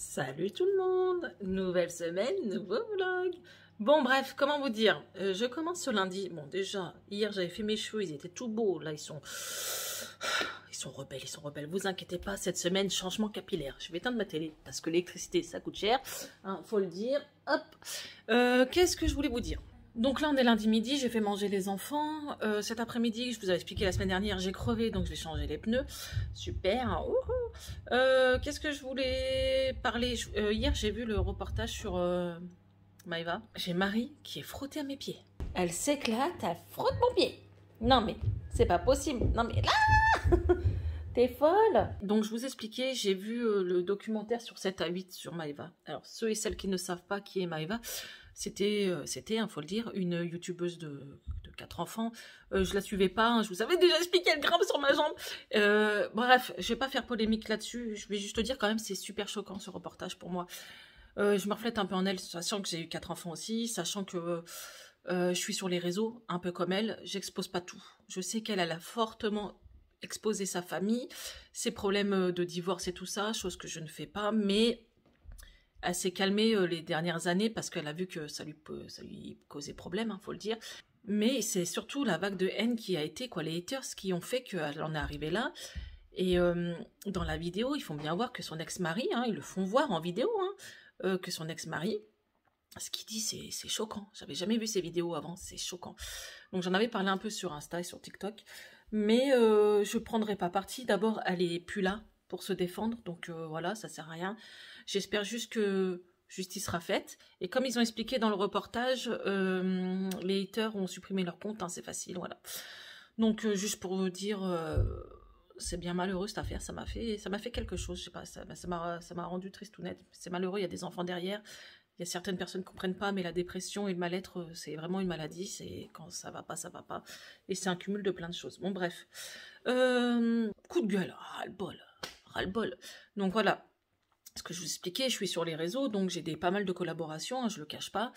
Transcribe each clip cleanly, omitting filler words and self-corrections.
Salut tout le monde, nouvelle semaine, nouveau vlog. Bon bref, comment vous dire, je commence ce lundi. Bon déjà, hier j'avais fait mes cheveux, ils étaient tout beaux, là ils sont rebelles, vous inquiétez pas, cette semaine, changement capillaire. Je vais éteindre ma télé, parce que l'électricité ça coûte cher, hein, faut le dire, hop. Qu'est-ce que je voulais vous dire? Donc là on est lundi midi, j'ai fait manger les enfants. Cet après-midi, je vous avais expliqué la semaine dernière, j'ai crevé donc je vais changer les pneus. Super. Qu'est-ce que je voulais parler? Hier j'ai vu le reportage sur Maëva. J'ai Marie qui est frottée à mes pieds. Elle s'éclate, elle frotte mon pied. Non mais c'est pas possible. Non mais là t'es folle. Donc je vous expliquais, j'ai vu le documentaire sur 7 à 8 sur Maëva. Alors ceux et celles qui ne savent pas qui est Maëva, c'était, faut le dire, une youtubeuse de 4 enfants. Je la suivais pas, hein, je vous avais déjà expliqué, elle grimpe sur ma jambe. Bref, je vais pas faire polémique là-dessus, je vais juste te dire quand même, c'est super choquant ce reportage pour moi. Je me reflète un peu en elle, sachant que j'ai eu 4 enfants aussi, sachant que je suis sur les réseaux, un peu comme elle, j'expose pas tout. Je sais qu'elle a fortement exposé sa famille, ses problèmes de divorce et tout ça, chose que je ne fais pas, mais elle s'est calmée les dernières années parce qu'elle a vu que ça lui causait problème, hein, faut le dire. Mais c'est surtout la vague de haine qui a été, quoi, les haters qui ont fait qu'elle en est arrivée là. Et dans la vidéo, ils font bien voir que son ex-mari, hein, ils le font voir en vidéo, hein, que son ex-mari, ce qu'il dit, c'est choquant. J'avais jamais vu ces vidéos avant, c'est choquant. Donc j'en avais parlé un peu sur Insta et sur TikTok. Mais je prendrai pas parti. D'abord, elle est plus là pour se défendre. Donc voilà, ça sert à rien. J'espère juste que justice sera faite. Et comme ils ont expliqué dans le reportage, les haters ont supprimé leur compte. Hein, c'est facile, voilà. Donc juste pour vous dire, c'est bien malheureux cette affaire. Ça m'a fait quelque chose. Je sais pas, ça m'a rendu triste ou net. C'est malheureux. Il y a des enfants derrière. Il y a certaines personnes qui ne comprennent pas, mais la dépression et le mal-être, c'est vraiment une maladie. C'est quand ça va pas, ça va pas. Et c'est un cumul de plein de choses. Bon, bref. Coup de gueule. Ras-le-bol. Donc voilà. Ce que je vous expliquais, je suis sur les réseaux, donc j'ai pas mal de collaborations, hein, je le cache pas.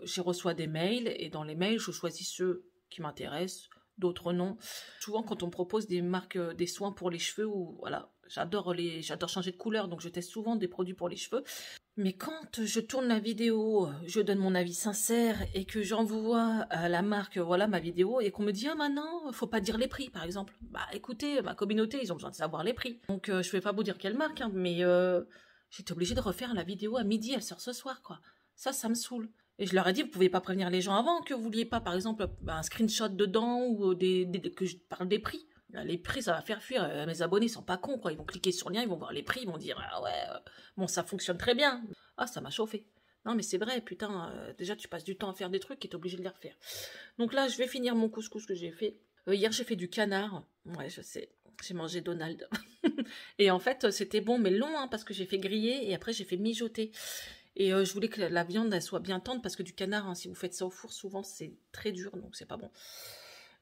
J'y reçois des mails, et dans les mails, je choisis ceux qui m'intéressent, d'autres non. Souvent, quand on me propose des marques, des soins pour les cheveux, ou voilà, j'adore changer de couleur, donc je teste souvent des produits pour les cheveux. Mais quand je tourne la vidéo, je donne mon avis sincère et que j'envoie à la marque, voilà, ma vidéo, et qu'on me dit, ah maintenant, faut pas dire les prix, par exemple. Bah écoutez, ma communauté, ils ont besoin de savoir les prix. Donc je vais pas vous dire quelle marque, hein, mais j'étais obligée de refaire la vidéo à midi, elle sort ce soir, quoi. Ça me saoule. Et je leur ai dit, vous pouvez pas prévenir les gens avant que vous vouliez pas, par exemple, un screenshot dedans ou que je parle des prix. Les prix, ça va faire fuir. Mes abonnés sont pas cons, quoi. Ils vont cliquer sur le lien, ils vont voir les prix, ils vont dire, ah ouais, bon, ça fonctionne très bien. Ah, ça m'a chauffé. Non, mais c'est vrai, putain, déjà, tu passes du temps à faire des trucs et t'es obligé de les refaire. Donc là, je vais finir mon couscous que j'ai fait. Hier, j'ai fait du canard. Ouais, je sais. J'ai mangé Donald. Et en fait, c'était bon, mais long, hein, parce que j'ai fait griller et après, j'ai fait mijoter. Et je voulais que la viande, elle soit bien tendre, parce que du canard, hein, si vous faites ça au four, souvent, c'est très dur, donc c'est pas bon.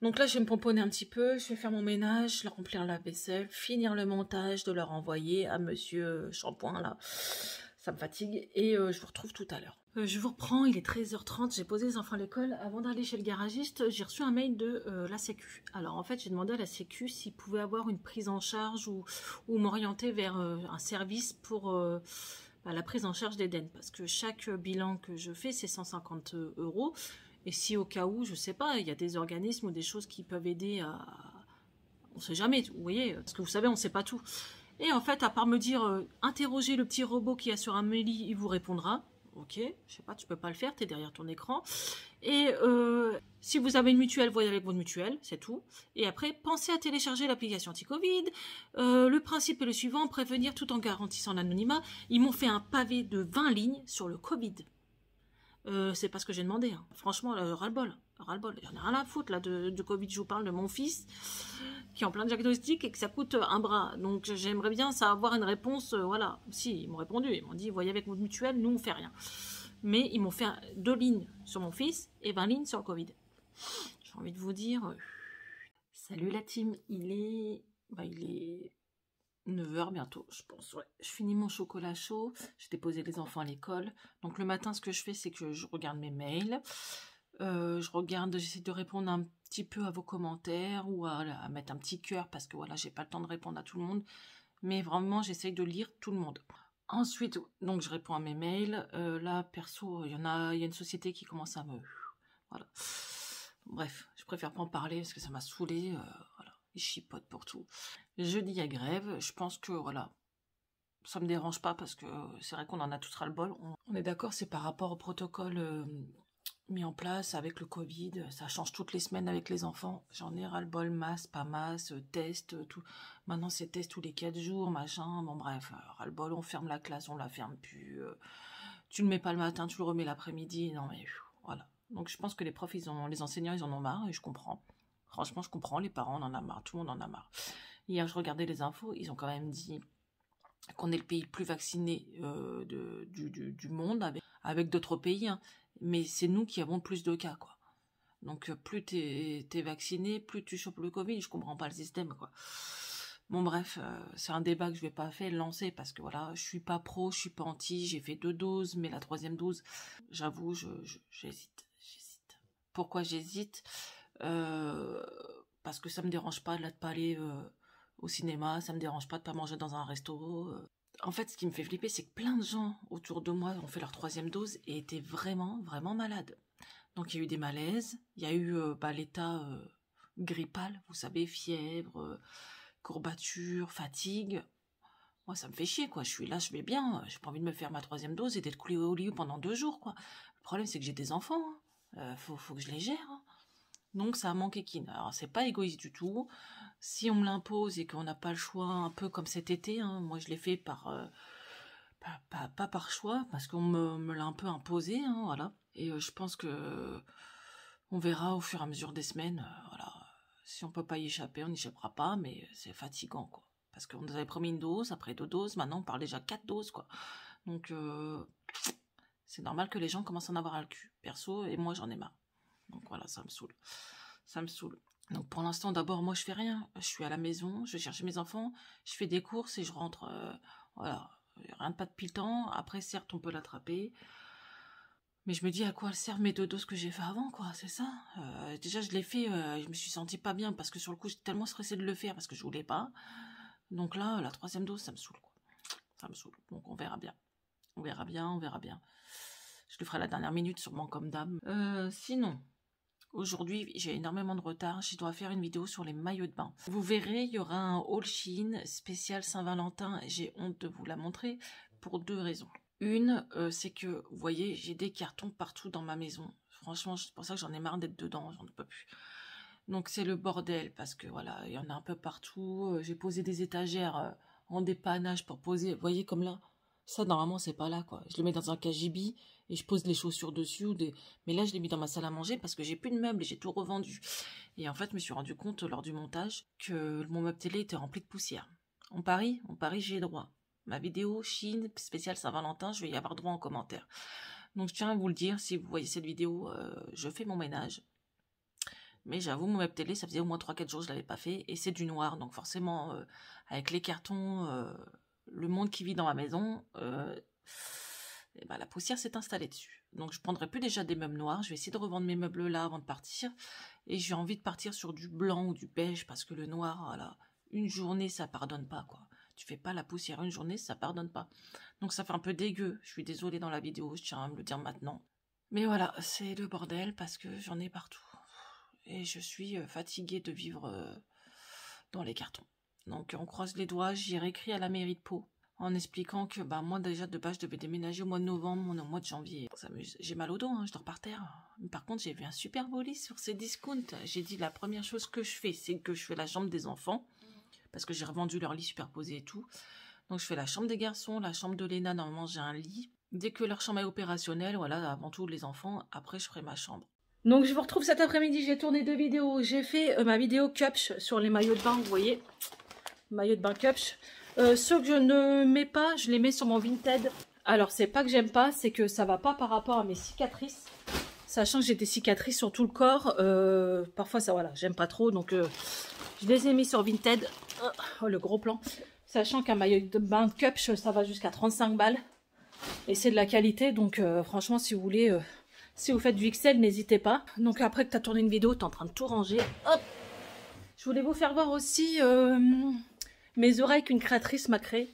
Donc là, je vais me pomponner un petit peu, je vais faire mon ménage, leur remplir la vaisselle, finir le montage, de leur envoyer à monsieur Shampoing, là. Ça me fatigue, et je vous retrouve tout à l'heure. Je vous reprends, il est 13h30, j'ai posé les enfants à l'école. Avant d'aller chez le garagiste, j'ai reçu un mail de la Sécu. Alors en fait, j'ai demandé à la Sécu s'ils pouvaient avoir une prise en charge ou m'orienter vers un service pour la prise en charge d'Eden. Parce que chaque bilan que je fais, c'est 150 €. Et si au cas où, je sais pas, il y a des organismes ou des choses qui peuvent aider à... On sait jamais, vous voyez, parce que vous savez, on sait pas tout. Et en fait, à part me dire, interrogez le petit robot qui est sur Amélie, il vous répondra. Ok, je sais pas, tu peux pas le faire, tu es derrière ton écran. Et si vous avez une mutuelle, voyez avec votre mutuelle, c'est tout. Et après, pensez à télécharger l'application anti-Covid. Le principe est le suivant, prévenir tout en garantissant l'anonymat. Ils m'ont fait un pavé de 20 lignes sur le Covid. C'est pas ce que j'ai demandé. Hein. Franchement, ras-le-bol. Ras-le-bol. J'en ai rien à foutre là de Covid. Je vous parle de mon fils qui est en plein diagnostic et que ça coûte un bras. Donc j'aimerais bien ça avoir une réponse. Voilà. Si, ils m'ont répondu. Ils m'ont dit, voyez avec votre mutuelle, nous on fait rien. Mais ils m'ont fait 2 lignes sur mon fils et 20 lignes sur le Covid. J'ai envie de vous dire... Salut la team. Il est 9h bientôt, je pense. Ouais. Je finis mon chocolat chaud. J'ai déposé les enfants à l'école. Donc le matin, ce que je fais, c'est que je regarde mes mails. J'essaie de répondre un petit peu à vos commentaires ou à mettre un petit cœur parce que voilà, j'ai pas le temps de répondre à tout le monde. Mais vraiment, j'essaye de lire tout le monde. Ensuite, donc je réponds à mes mails. Là, perso, il y a une société qui commence à me... Voilà. Bref, je préfère pas en parler parce que ça m'a saoulée. Voilà, ils chipotent pour tout. Jeudi, il y a grève. Je pense que, voilà, ça me dérange pas parce que c'est vrai qu'on en a tous ras-le-bol. On est d'accord, c'est par rapport au protocole mis en place avec le Covid. Ça change toutes les semaines avec les enfants. J'en ai ras-le-bol, masse, pas masse, test, tout. Maintenant, c'est test tous les 4 jours, machin. Bon, bref, ras-le-bol, on ferme la classe, on la ferme plus. Tu le mets pas le matin, tu le remets l'après-midi. Non, mais voilà. Donc, je pense que les profs, les enseignants, ils en ont marre et je comprends. Franchement, je comprends. Les parents, on en a marre. Tout le monde en a marre. Hier, je regardais les infos. Ils ont quand même dit qu'on est le pays le plus vacciné du monde, avec d'autres pays, hein. Mais c'est nous qui avons le plus de cas, quoi. Donc plus t'es vacciné, plus tu chopes le Covid. Je comprends pas le système, quoi. Bon bref, c'est un débat que je vais pas lancer parce que voilà, je suis pas pro, je suis pas anti, j'ai fait 2 doses, mais la 3e dose, j'avoue, j'hésite. Pourquoi j'hésite? Parce que ça me dérange pas là de pas aller au cinéma, ça me dérange pas de pas manger dans un resto. En fait, ce qui me fait flipper, c'est que plein de gens autour de moi ont fait leur 3e dose et étaient vraiment, vraiment malades. Donc il y a eu des malaises, il y a eu l'état grippal, vous savez, fièvre, courbature, fatigue. Moi, ça me fait chier, quoi. Je suis là, je vais bien, j'ai pas envie de me faire ma 3e dose et d'être coulée au lit pendant 2 jours, quoi. Le problème, c'est que j'ai des enfants, hein. Faut que je les gère, hein. Donc ça a manqué kin. Alors c'est pas égoïste du tout. Si on me l'impose et qu'on n'a pas le choix, un peu comme cet été, hein, moi je l'ai fait pas par choix, parce qu'on me l'a un peu imposé, hein, voilà. Et je pense que on verra au fur et à mesure des semaines, voilà. Si on peut pas y échapper, on n'y échappera pas, mais c'est fatigant, quoi. Parce qu'on nous avait promis une dose, après 2 doses, maintenant on parle déjà 4 doses, quoi. Donc c'est normal que les gens commencent à en avoir à le cul, perso, et moi j'en ai marre. Donc voilà, ça me saoule. Ça me saoule. Donc pour l'instant, d'abord, moi, je fais rien. Je suis à la maison, je vais chercher mes enfants, je fais des courses et je rentre. Voilà, rien de pas depuis le temps. Après, certes, on peut l'attraper. Mais je me dis à quoi servent mes 2 doses que j'ai fait avant, quoi, c'est ça. Déjà, je l'ai fait, je me suis sentie pas bien parce que sur le coup, j'étais tellement stressée de le faire parce que je voulais pas. Donc là, la 3e dose, ça me saoule, quoi. Ça me saoule. Donc on verra bien. On verra bien, on verra bien. Je le ferai à la dernière minute, sûrement comme dame. Sinon... Aujourd'hui, j'ai énormément de retard, je dois faire une vidéo sur les maillots de bain. Vous verrez, il y aura un haul Shein spécial Saint-Valentin, j'ai honte de vous la montrer, pour 2 raisons. Une, c'est que, vous voyez, j'ai des cartons partout dans ma maison. Franchement, c'est pour ça que j'en ai marre d'être dedans, j'en peux plus. Donc c'est le bordel, parce que voilà, il y en a un peu partout. J'ai posé des étagères en dépannage pour poser, vous voyez comme là. Ça, normalement, c'est pas là, quoi. Je le mets dans un cagibi et je pose les chaussures dessus. Mais là, je l'ai mis dans ma salle à manger parce que j'ai plus de meubles et j'ai tout revendu. Et en fait, je me suis rendu compte lors du montage que mon meuble télé était rempli de poussière. On parie, j'y ai droit. Ma vidéo Chine spéciale Saint-Valentin, je vais y avoir droit en commentaire. Donc, je tiens à vous le dire, si vous voyez cette vidéo, je fais mon ménage. Mais j'avoue, mon web télé, ça faisait au moins 3-4 jours que je l'avais pas fait. Et c'est du noir, donc forcément, avec les cartons... le monde qui vit dans ma maison, et ben la poussière s'est installée dessus. Donc je prendrai plus déjà des meubles noirs, je vais essayer de revendre mes meubles là avant de partir, et j'ai envie de partir sur du blanc ou du beige, parce que le noir, voilà, une journée ça pardonne pas, quoi. Tu fais pas la poussière une journée, ça pardonne pas. Donc ça fait un peu dégueu, je suis désolée dans la vidéo, je tiens à me le dire maintenant. Mais voilà, c'est le bordel, parce que j'en ai partout. Et je suis fatiguée de vivre dans les cartons. Donc on croise les doigts, j'ai réécrit à la mairie de Pau en expliquant que moi déjà de base je devais déménager au mois de novembre, au mois de janvier. On s'amuse. J'ai mal au dos, hein, je dors par terre. Mais par contre j'ai vu un super beau lit sur ces discounts. J'ai dit la première chose que je fais, c'est que je fais la chambre des enfants, parce que j'ai revendu leur lit superposé et tout. Donc je fais la chambre des garçons, la chambre de Léna, normalement j'ai un lit. Dès que leur chambre est opérationnelle, voilà, avant tout les enfants, après je ferai ma chambre. Donc je vous retrouve cet après-midi, j'ai tourné 2 vidéos. J'ai fait ma vidéo Cupch sur les maillots de bain, vous voyez. Maillot de bain Cupch. Ceux que je ne mets pas, je les mets sur mon Vinted. Alors c'est pas que j'aime pas, c'est que ça va pas par rapport à mes cicatrices. Sachant que j'ai des cicatrices sur tout le corps, parfois ça voilà, j'aime pas trop, donc je les ai mis sur Vinted. Oh le gros plan. Sachant qu'un maillot de bain Cupch, ça va jusqu'à 35 balles. Et c'est de la qualité, donc franchement si vous voulez, si vous faites du XL, n'hésitez pas. Donc après que tu as tourné une vidéo, tu es en train de tout ranger. Hop. Je voulais vous faire voir aussi mes oreilles qu'une créatrice m'a créées.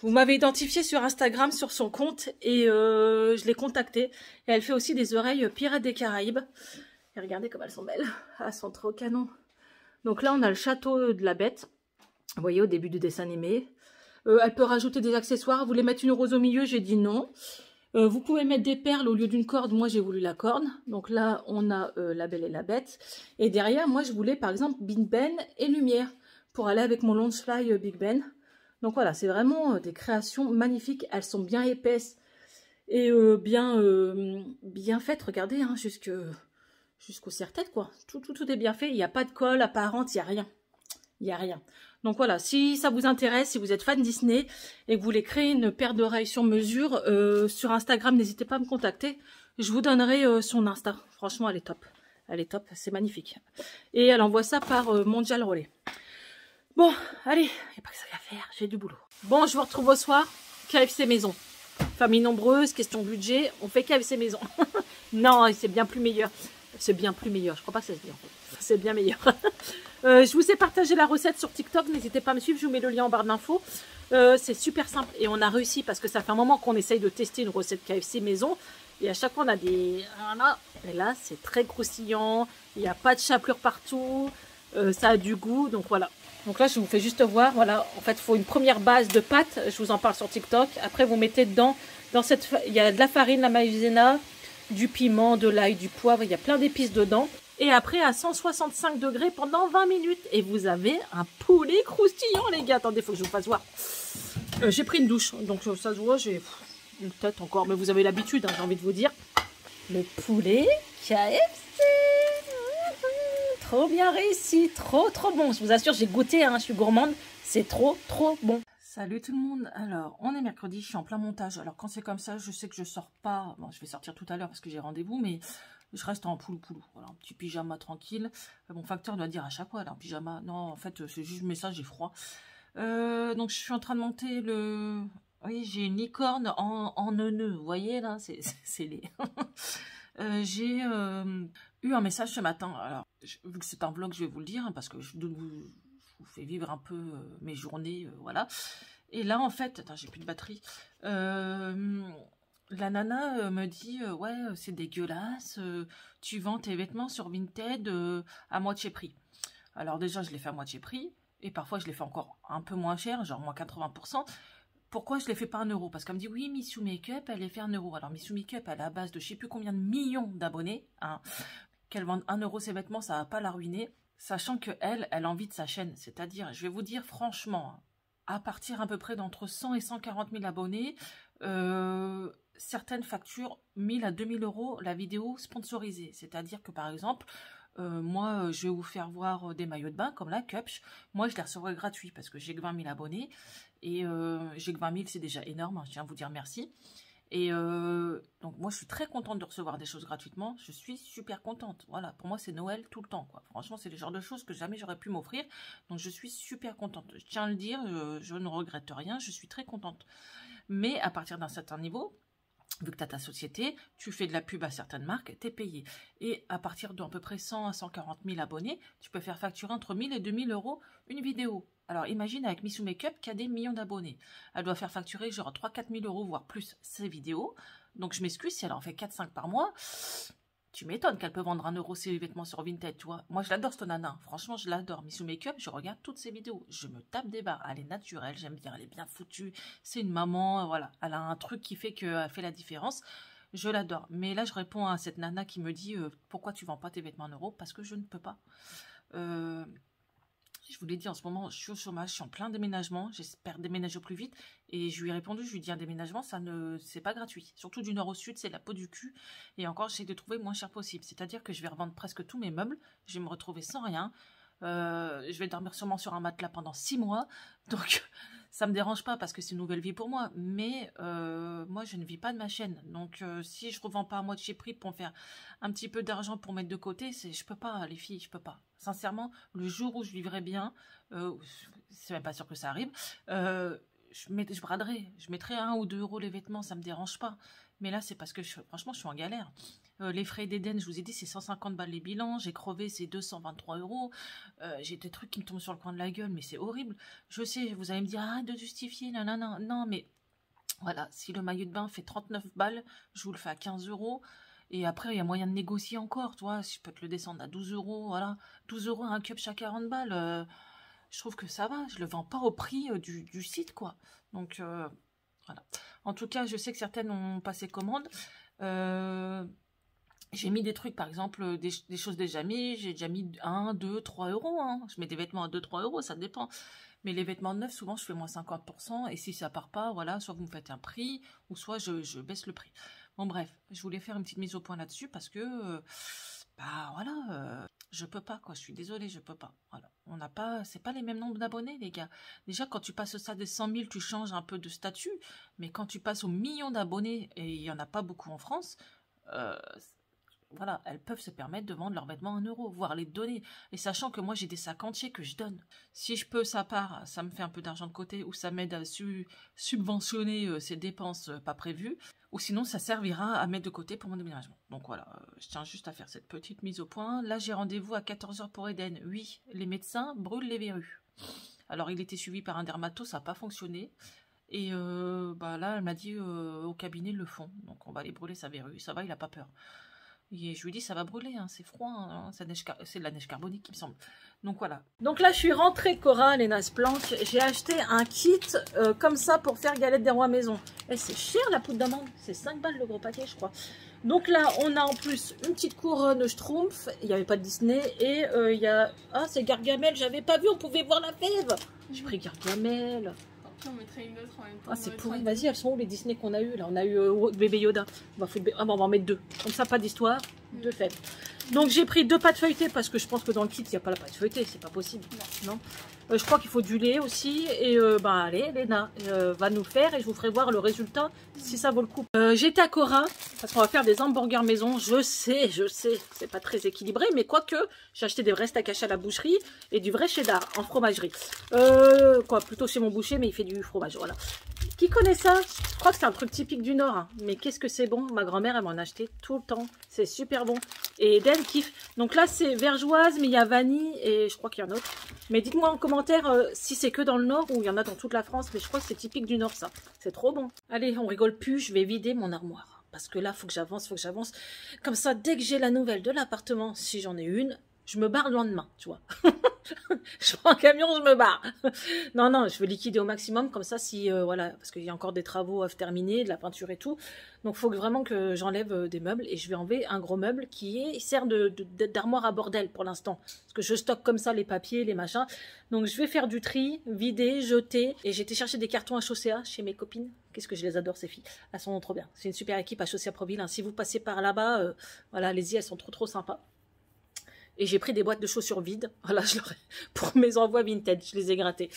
Vous m'avez identifié sur Instagram, sur son compte, et je l'ai contactée. Et elle fait aussi des oreilles Pirates des Caraïbes. Et regardez comme elles sont belles. Elles sont trop canon. Donc là, on a le château de la bête. Vous voyez, au début du dessin animé. Elle peut rajouter des accessoires. Vous voulez mettre une rose au milieu? J'ai dit non. Vous pouvez mettre des perles au lieu d'une corde. Moi, j'ai voulu la corne. Donc là, on a La Belle et la Bête. Et derrière, moi, je voulais, par exemple, Big Ben et Lumière pour aller avec mon Loungefly Big Ben. Donc voilà, c'est vraiment des créations magnifiques. Elles sont bien épaisses et bien faites. Regardez, hein, jusqu'au serre-tête, quoi. Tout est bien fait. Il n'y a pas de colle apparente, il n'y a rien. Il n'y a rien. Donc voilà, si ça vous intéresse, si vous êtes fan Disney et que vous voulez créer une paire d'oreilles sur mesure, sur Instagram, n'hésitez pas à me contacter. Je vous donnerai son Insta. Franchement, elle est top. Elle est top, c'est magnifique. Et elle envoie ça par Mondial Relais. Bon, allez, il n'y a pas que ça à faire, j'ai du boulot. Bon, je vous retrouve au soir. KFC maison. Famille nombreuse, question budget, on fait KFC maison. Non, c'est bien plus meilleur. C'est bien plus meilleur, je crois pas que ça se dit en fait. C'est bien meilleur. Je vous ai partagé la recette sur TikTok, n'hésitez pas à me suivre, je vous mets le lien en barre d'infos. C'est super simple et on a réussi parce que ça fait un moment qu'on essaye de tester une recette KFC maison. Et à chaque fois on a des... Et là c'est très croustillant, il n'y a pas de chapelure partout, ça a du goût, donc voilà. Donc là, je vous fais juste voir, voilà, en fait, il faut une première base de pâte, je vous en parle sur TikTok. Après, vous mettez dedans, il y a de la farine, la maïzena, du piment, de l'ail, du poivre, il y a plein d'épices dedans. Et après, à 165 degrés pendant 20 minutes. Et vous avez un poulet croustillant, les gars. Attendez, il faut que je vous fasse voir. J'ai pris une douche, donc ça se voit, j'ai une tête encore, mais vous avez l'habitude, hein, j'ai envie de vous dire. Le poulet KFC. Trop bien réussi, trop bon. Je vous assure, j'ai goûté, hein, je suis gourmande. C'est trop bon. Salut tout le monde. Alors, on est mercredi, je suis en plein montage. Alors, quand c'est comme ça, je sais que je sors pas. Bon, je vais sortir tout à l'heure parce que j'ai rendez-vous, mais je reste en poulou. Voilà, un petit pyjama tranquille. Mon facteur doit dire à chaque fois, là, en pyjama. Non, en fait, c'est juste le message, j'ai froid. Donc, je suis en train de monter le... Oui, j'ai une licorne en neuneu. Vous voyez, là, c'est les... J'ai eu un message ce matin. Alors, vu que c'est un vlog, je vais vous le dire, hein, parce que je vous fais vivre un peu mes journées, voilà. Et là, en fait, attends, j'ai plus de batterie. La nana me dit, ouais, c'est dégueulasse, tu vends tes vêtements sur Vinted à moitié prix. Alors déjà, je les fais à moitié prix, et parfois, je les fais encore un peu moins cher, genre moins 80%. Pourquoi je ne les fais pas 1 euro? Parce qu'elle me dit, oui, Missou Makeup, elle les fait 1 euro. Alors, Missou Makeup, elle est à la base de je ne sais plus combien de millions d'abonnés. Hein. Qu'elle vende 1 euro ses vêtements, ça ne va pas la ruiner. Sachant qu'elle, elle a envie de sa chaîne. C'est-à-dire, je vais vous dire franchement, à partir à peu près d'entre 100 et 140 000 abonnés, certaines facturent 1000 à 2000 euros la vidéo sponsorisée. C'est-à-dire que, par exemple... moi, je vais vous faire voir des maillots de bain comme la Cupch. Moi, je les recevrai gratuits parce que j'ai que 20 000 abonnés. Et j'ai que 20 000, c'est déjà énorme. Hein, je tiens à vous dire merci. Et donc, moi, je suis très contente de recevoir des choses gratuitement. Je suis super contente. Voilà, pour moi, c'est Noël tout le temps, quoi. Franchement, c'est le genre de choses que jamais j'aurais pu m'offrir. Donc, je suis super contente. Je tiens à le dire, je ne regrette rien. Je suis très contente. Mais à partir d'un certain niveau... Vu que tu as ta société, tu fais de la pub à certaines marques, tu es payé. Et à partir d'à peu près 100 à 140 000 abonnés, tu peux faire facturer entre 1000 et 2000 euros une vidéo. Alors imagine avec Missou Makeup qui a des millions d'abonnés. Elle doit faire facturer genre 3-4 000 euros, voire plus, ses vidéos. Donc je m'excuse si elle en fait 4-5 par mois. Tu m'étonnes qu'elle peut vendre 1 euro ses vêtements sur Vinted, tu vois. Moi, je l'adore, cette nana. Franchement, je l'adore. Missou Makeup, je regarde toutes ses vidéos. Je me tape des barres. Elle est naturelle, j'aime bien. Elle est bien foutue. C'est une maman, voilà. Elle a un truc qui fait qu'elle fait la différence. Je l'adore. Mais là, je réponds à cette nana qui me dit pourquoi tu vends pas tes vêtements en euros? Parce que je ne peux pas. Je vous l'ai dit, en ce moment, je suis au chômage, je suis en plein déménagement, j'espère déménager au plus vite. Et je lui ai répondu, je lui ai dit, un déménagement, c'est pas gratuit. Surtout du nord au sud, c'est la peau du cul. Et encore, j'essaie de trouver le moins cher possible. C'est-à-dire que je vais revendre presque tous mes meubles, je vais me retrouver sans rien. Je vais dormir sûrement sur un matelas pendant 6 mois. Donc, ça me dérange pas parce que c'est une nouvelle vie pour moi. Mais moi, je ne vis pas de ma chaîne. Donc, si je revends pas à moitié prix pour me faire un petit peu d'argent pour mettre de côté, je peux pas, les filles, je peux pas. Sincèrement, le jour où je vivrai bien, c'est même pas sûr que ça arrive, je braderais. Je mettrais 1 ou 2 euros les vêtements, ça me dérange pas. Mais là, c'est parce que, franchement, je suis en galère. Les frais d'Eden, je vous ai dit, c'est 150 balles les bilans. J'ai crevé, c'est 223 euros. J'ai des trucs qui me tombent sur le coin de la gueule, mais c'est horrible. Je sais, vous allez me dire, arrête de justifier, nanana. Non, mais voilà, si le maillot de bain fait 39 balles, je vous le fais à 15 euros. Et après, il y a moyen de négocier encore, tu vois. Si je peux te le descendre à 12 euros, voilà. 12 euros un cup chaque 40 balles. Je trouve que ça va. Je le vends pas au prix du site, quoi. Donc, voilà. En tout cas, je sais que certaines ont passé commande. J'ai mis des trucs, par exemple, des choses déjà mises. J'ai déjà mis 1, 2, 3 euros. Hein. Je mets des vêtements à 2, 3 euros, ça dépend. Mais les vêtements neufs, souvent, je fais moins 50%. Et si ça part pas, voilà, soit vous me faites un prix, ou soit je baisse le prix. Bon, bref, je voulais faire une petite mise au point là-dessus parce que, bah voilà, je peux pas, quoi. Je suis désolée, je peux pas. Voilà. On n'a pas, c'est pas les mêmes nombres d'abonnés, les gars. Déjà, quand tu passes ça des 100 000, tu changes un peu de statut. Mais quand tu passes aux millions d'abonnés, et il y en a pas beaucoup en France, voilà, elles peuvent se permettre de vendre leurs vêtements à 1 euro, voire les donner. Et sachant que moi, j'ai des sacs entiers que je donne. Si je peux, ça part, ça me fait un peu d'argent de côté, ou ça m'aide à subventionner ces dépenses pas prévues. Ou sinon, ça servira à mettre de côté pour mon déménagement. Donc voilà, je tiens juste à faire cette petite mise au point. Là, j'ai rendez-vous à 14 h pour Eden. Oui, les médecins brûlent les verrues. Alors, il était suivi par un dermato, ça n'a pas fonctionné. Et bah là, elle m'a dit au cabinet, ils le font. Donc, on va aller brûler sa verrue. Ça va, il n'a pas peur. Et je lui dis, ça va brûler, hein, c'est froid, hein, c'est de la neige carbonique, il me semble. Donc voilà. Donc là, je suis rentrée, Cora, les Nas Planck. J'ai acheté un kit comme ça pour faire galette des rois maison. Et c'est cher la poudre d'amande, c'est 5 balles le gros paquet, je crois. Donc là, on a en plus une petite couronne Schtroumpf. Il n'y avait pas de Disney. Et il y a... Ah, c'est Gargamel, j'avais pas vu, on pouvait voir la fève. J'ai pris Gargamel. On mettrait une autre en même temps. Ah, c'est pourri. Vas-y, elles sont où les Disney qu'on a eu là? On a eu bébé Yoda. On va en mettre 2. Comme ça, pas d'histoire. 2 fèves. Donc, j'ai pris 2 pâtes feuilletées parce que je pense que dans le kit, il n'y a pas la pâte feuilletée. C'est pas possible. Non. Je crois qu'il faut du lait aussi. Et bah, allez, Léna va nous le faire et je vous ferai voir le résultat si ça vaut le coup. J'étais à Cora parce qu'on va faire des hamburgers maison. Je sais, c'est pas très équilibré, mais quoique, j'ai acheté des vrais steaks hachés à la boucherie et du vrai cheddar en fromagerie. Plutôt chez mon boucher, mais il fait du fromage, voilà. Qui connaît ça? Je crois que c'est un truc typique du Nord, hein. Mais qu'est-ce que c'est bon. Ma grand-mère, elle m'en achetait tout le temps. C'est super bon. Et Eden kiffe. Donc là, c'est vergeoise, mais il y a vanille et je crois qu'il y en a d'autres. Mais dites-moi en commentaire si c'est que dans le Nord ou il y en a dans toute la France. Mais je crois que c'est typique du Nord, ça. C'est trop bon. Allez, on rigole plus. Je vais vider mon armoire. Parce que là, faut que j'avance, Comme ça, dès que j'ai la nouvelle de l'appartement, si j'en ai une, je me barre le lendemain, tu vois. Je prends un camion, je me barre. Non, je veux liquider au maximum, comme ça, si, voilà, parce qu'il y a encore des travaux à terminer, de la peinture et tout. Donc, il faut vraiment que j'enlève des meubles, et je vais enlever un gros meuble qui sert d'armoire à bordel pour l'instant. Parce que je stocke comme ça les papiers, les machins. Donc, je vais faire du tri, vider, jeter, et j'ai été chercher des cartons à Chaussea chez mes copines. Qu'est-ce que je les adore, ces filles. Elles sont trop bien. C'est une super équipe à Chaussea Proville, hein. Si vous passez par là-bas, voilà, allez-y, elles sont trop sympas. Et j'ai pris des boîtes de chaussures vides. Voilà, pour mes envois vintage, je les ai grattées.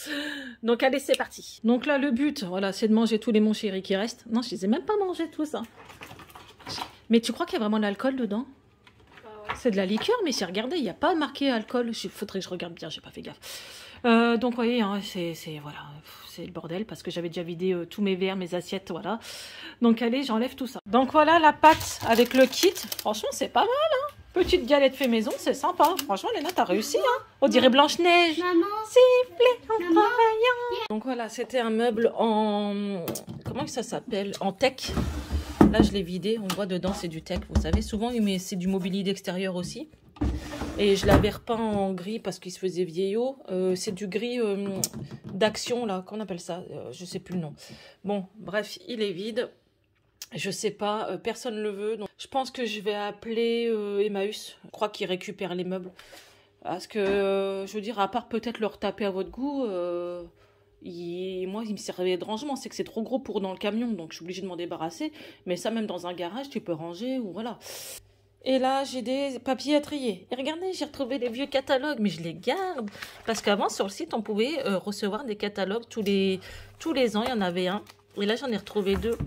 Donc, allez, c'est parti. Donc là, le but, voilà, c'est de manger tous les mon chéri qui restent. Non, je les ai même pas mangés tous, hein. Mais tu crois qu'il y a vraiment de l'alcool dedans? C'est de la liqueur, mais si, regardez, il n'y a pas marqué alcool. Il faudrait que je regarde bien, j'ai pas fait gaffe. Donc, vous voyez, hein, voilà, c'est le bordel parce que j'avais déjà vidé tous mes verres, mes assiettes, voilà. Donc, allez, j'enlève tout ça. Donc, voilà la pâte avec le kit. Franchement, c'est pas mal, hein. Petite galette fait maison, c'est sympa. Franchement, Léna, t'as réussi, hein. On dirait Blanche-Neige. Siffler en travaillant. Donc voilà, c'était un meuble en... Comment ça s'appelle? En teck. Là, je l'ai vidé. On voit dedans, c'est du teck. Vous savez, souvent, mais c'est du mobilier d'extérieur aussi. Et je l'avais repeint en gris parce qu'il se faisait vieillot. C'est du gris d'action, là. Qu'on appelle ça? Je sais plus le nom. Bon, bref, il est vide. Je sais pas, personne ne le veut. Donc je pense que je vais appeler Emmaüs. Je crois qu'ils récupèrent les meubles. Parce que, je veux dire, à part peut-être leur taper à votre goût, moi, il me servait de rangement. C'est que c'est trop gros pour dans le camion, donc je suis obligée de m'en débarrasser. Mais ça, même dans un garage, tu peux ranger ou voilà. Et là, j'ai des papiers à trier. Et regardez, j'ai retrouvé des vieux catalogues, mais je les garde. Parce qu'avant, sur le site, on pouvait recevoir des catalogues tous les ans. Il y en avait un. Et là, j'en ai retrouvé 2.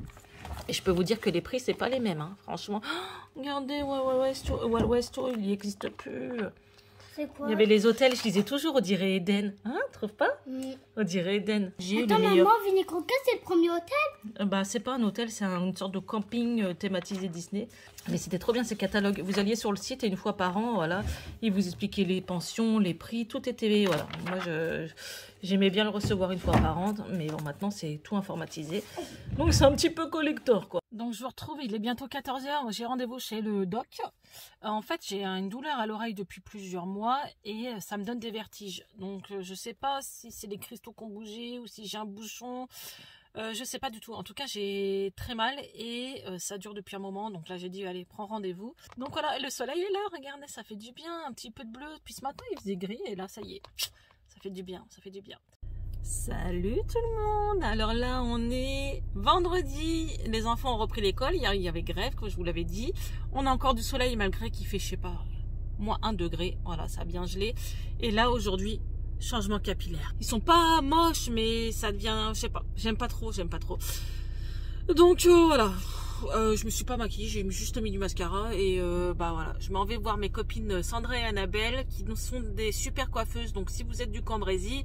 Et je peux vous dire que les prix, c'est pas les mêmes, hein, franchement. Oh, regardez, Wild West, il n'existe plus. C'est quoi? Il y avait les hôtels, je disais toujours, on dirait Eden. Hein, trouve pas? On dirait Eden. J'ai eu Attends, le meilleur. maman, Vini Croquet, c'est le premier hôtel? Bah, c'est pas un hôtel, c'est une sorte de camping thématisé Disney. Mais c'était trop bien ces catalogues. Vous alliez sur le site et une fois par an, voilà, ils vous expliquaient les pensions, les prix, tout était, voilà. Moi, j'aimais bien le recevoir une fois par an, mais bon, maintenant, c'est tout informatisé. Donc, c'est un petit peu collector, quoi. Donc, je vous retrouve, il est bientôt 14 h. J'ai rendez-vous chez le doc. En fait, j'ai une douleur à l'oreille depuis plusieurs mois et ça me donne des vertiges. Donc, je sais pas si c'est les cristaux qui ont bougé ou si j'ai un bouchon. Je sais pas du tout. En tout cas, j'ai très mal et ça dure depuis un moment. Donc là, j'ai dit, allez, prends rendez-vous. Donc voilà, le soleil est là. Regardez, ça fait du bien. Un petit peu de bleu. Puis ce matin, il faisait gris et là, ça y est. Ça fait du bien, ça fait du bien. Salut tout le monde. Alors là, on est vendredi. Les enfants ont repris l'école. Hier, il y avait grève, comme je vous l'avais dit. On a encore du soleil malgré qu'il fait, je sais pas, moins 1 degré. Voilà, ça a bien gelé. Et là, aujourd'hui, changement capillaire. Ils sont pas moches, mais ça devient, je sais pas, j'aime pas trop. Donc voilà, je me suis pas maquillée, j'ai juste mis du mascara et bah voilà, je m'en vais voir mes copines Sandra et Annabelle qui sont des super coiffeuses. Donc si vous êtes du Cambrésis,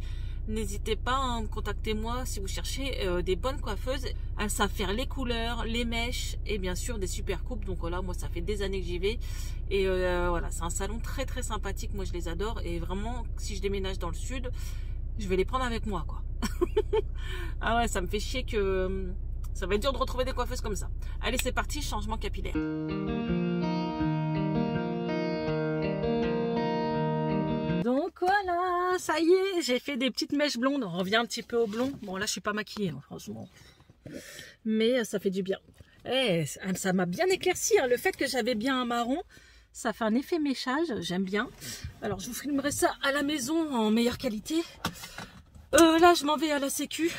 n'hésitez pas à contacter moi si vous cherchez des bonnes coiffeuses. Elles savent faire les couleurs, les mèches et bien sûr des super coupes. Donc voilà, moi ça fait des années que j'y vais. Et voilà, c'est un salon très très sympathique. Moi je les adore. Et vraiment, si je déménage dans le sud, je vais les prendre avec moi, quoi. Ah ouais, ça me fait chier que ça va être dur de retrouver des coiffeuses comme ça. Allez, c'est parti, changement capillaire. Donc voilà, ça y est, j'ai fait des petites mèches blondes. On revient un petit peu au blond. Bon, là, je suis pas maquillée, hein, franchement. Mais ça fait du bien. Eh, ça m'a bien éclairci. Hein. Le fait que j'avais bien un marron, ça fait un effet méchage. J'aime bien. Alors, je vous filmerai ça à la maison en meilleure qualité. Là, je m'en vais à la sécu.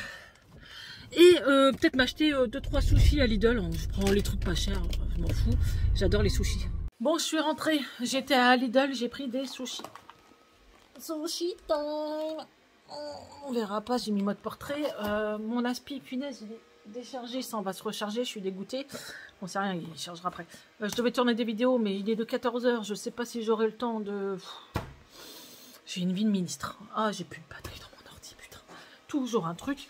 Et peut-être m'acheter 2-3 sushis à Lidl. Je prends les trucs pas chers, je m'en fous. J'adore les sushis. Bon, je suis rentrée. J'étais à Lidl, j'ai pris des sushis. Sushi time. On verra pas, j'ai mis mode portrait. Mon aspi, punaise, il est déchargé. Ça, on va se recharger, je suis dégoûtée. Bon, c'est rien, il chargera après. Je devais tourner des vidéos, mais il est de 14 h. Je sais pas si j'aurai le temps de... J'ai une vie de ministre. Ah, j'ai plus de batterie dans mon ordi, putain. Toujours un truc.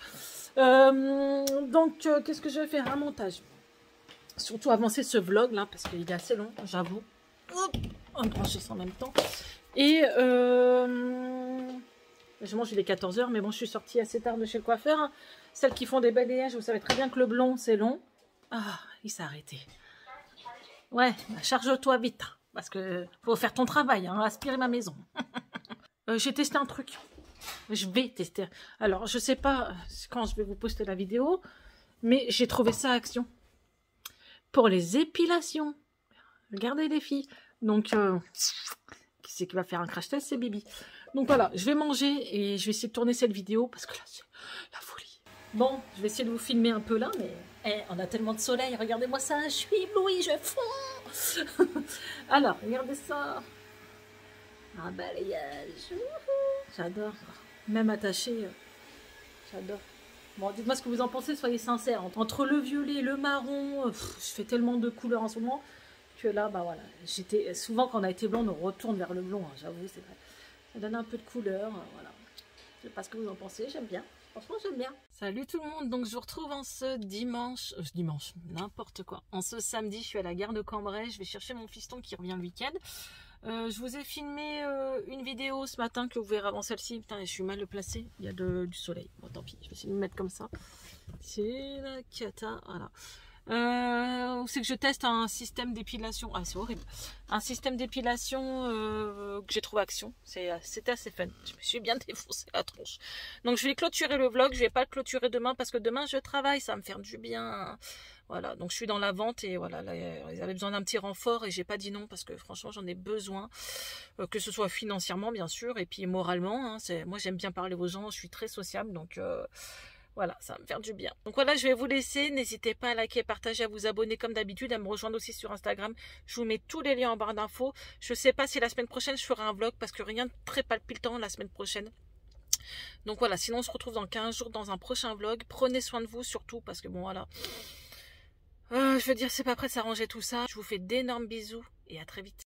Donc, qu'est-ce que je vais faire? Un montage. Surtout avancer ce vlog là, parce qu'il est assez long, j'avoue. On branche ça en même temps. Et je mange, il est 14 h, mais bon, je suis sortie assez tard de chez le coiffeur. Hein. Celles qui font des balayages, vous savez très bien que le blond, c'est long. Ah, il s'est arrêté. Ouais, bah, charge-toi vite, parce que faut faire ton travail, hein, aspirer ma maison. J'ai testé un truc. Je vais tester. Alors, je sais pas quand je vais vous poster la vidéo, mais j'ai trouvé ça à Action. Pour les épilations. Regardez les filles. Donc, qui c'est qui va faire un crash test? C'est Bibi. Donc voilà, je vais manger et je vais essayer de tourner cette vidéo parce que là, c'est la folie. Bon, je vais essayer de vous filmer un peu là, mais on a tellement de soleil. Regardez-moi ça, je suis éblouie, je fonds. Alors, regardez ça. Un balayage. J'adore. Même attaché, j'adore. Bon, dites-moi ce que vous en pensez, soyez sincères. Entre le violet, le marron, je fais tellement de couleurs en ce moment que là, bah voilà. Souvent, quand on a été blonde, on retourne vers le blond, hein, j'avoue, c'est vrai. Ça donne un peu de couleur, voilà. Je sais pas ce que vous en pensez, j'aime bien. Franchement, j'aime bien. Salut tout le monde, donc je vous retrouve en ce dimanche, n'importe quoi. En ce samedi, je suis à la gare de Cambrai, je vais chercher mon fiston qui revient le week-end. Je vous ai filmé une vidéo ce matin que vous verrez avant celle-ci. Putain, je suis mal placée, il y a du soleil. Bon, tant pis, je vais essayer de me mettre comme ça. C'est la cata, voilà. C'est que je teste un système d'épilation. Ah, c'est horrible. Un système d'épilation que j'ai trouvé Action. C'était assez fun. Je me suis bien défoncé la tronche. Donc je vais clôturer le vlog. Je vais pas le clôturer demain parce que demain je travaille. Ça va me faire du bien. Voilà. Donc je suis dans la vente et voilà. Là, ils avaient besoin d'un petit renfort et j'ai pas dit non parce que franchement j'en ai besoin. Que ce soit financièrement bien sûr et puis moralement. Hein, moi j'aime bien parler aux gens. Je suis très sociable donc. Voilà, ça va me faire du bien. Donc voilà, je vais vous laisser. N'hésitez pas à liker, partager, à vous abonner comme d'habitude, à me rejoindre aussi sur Instagram. Je vous mets tous les liens en barre d'infos. Je ne sais pas si la semaine prochaine, je ferai un vlog parce que rien de très palpitant la semaine prochaine. Donc voilà, sinon on se retrouve dans 15 jours dans un prochain vlog. Prenez soin de vous surtout parce que bon voilà. Je veux dire, c'est pas prêt de s'arranger tout ça. Je vous fais d'énormes bisous et à très vite.